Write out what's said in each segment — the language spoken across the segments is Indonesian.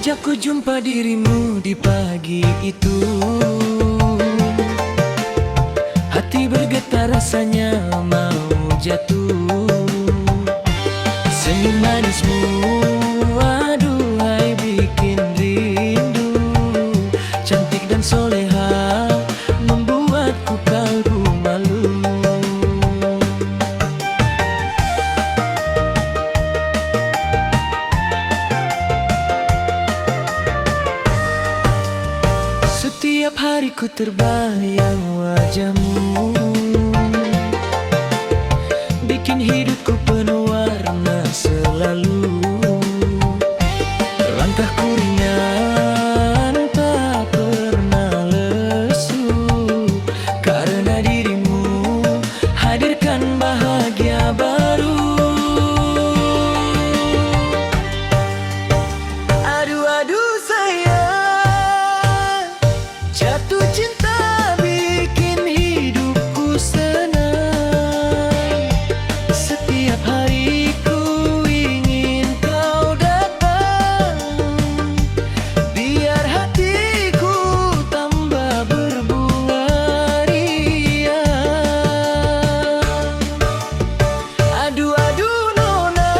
Sejak ku jumpa dirimu di pagi itu, hati bergetar rasanya mau jatuh. Senyum manismu, aduhai bikin rindu. Cantik dan soleha, membuatku kalbu malu. Setiap hari ku terbayang wajahmu, bikin hidupku penuh warna selalu. Langkahku ringan, tak pernah lesu, karena dirimu hadirkan bahagia baru. Aduh sayang, jatuh cinta bikin hidupku senang. Setiap hari ku ingin kau datang, biar hatiku tambah berbunga riang. Aduh nona,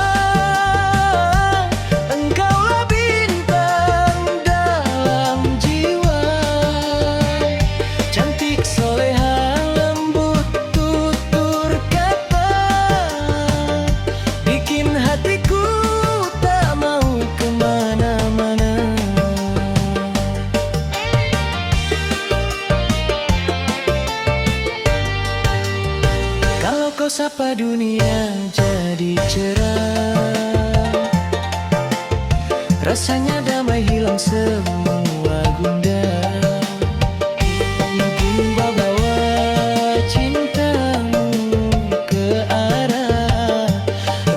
engkaulah bintang dalam jiwa. Cantik soleha, lembut tutur kata, bikin hatiku tak mau kemana-mana. Kalau kau sapa dunia jadi cerah, rasanya damai hilang semua gundah. Ku bawa cintamu ke arah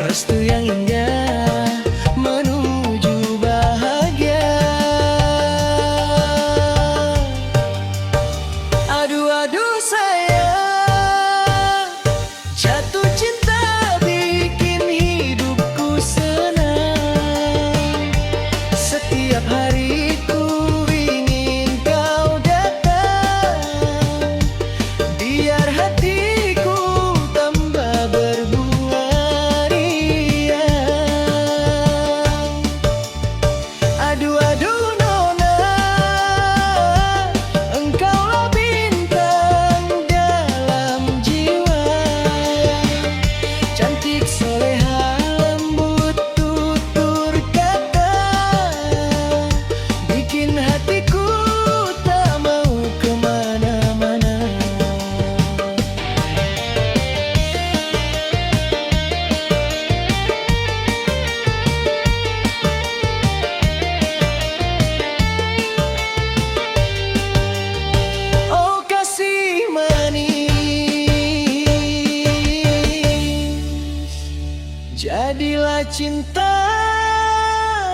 restu yang indah menuju bahagia. Aduh sayang, jatuh cinta bikin hidupku senang. Setiap hari ku ingin kau datang, biar hatiku tambah berbunga riang. Aduh nona, engkaulah bintang dalam jiwa. Cantik soleha, lembut tutur kata, bikin hatiku tak mau kemana-mana. Oh kasih manis, jadilah cinta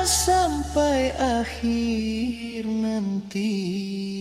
sampai akhir nanti.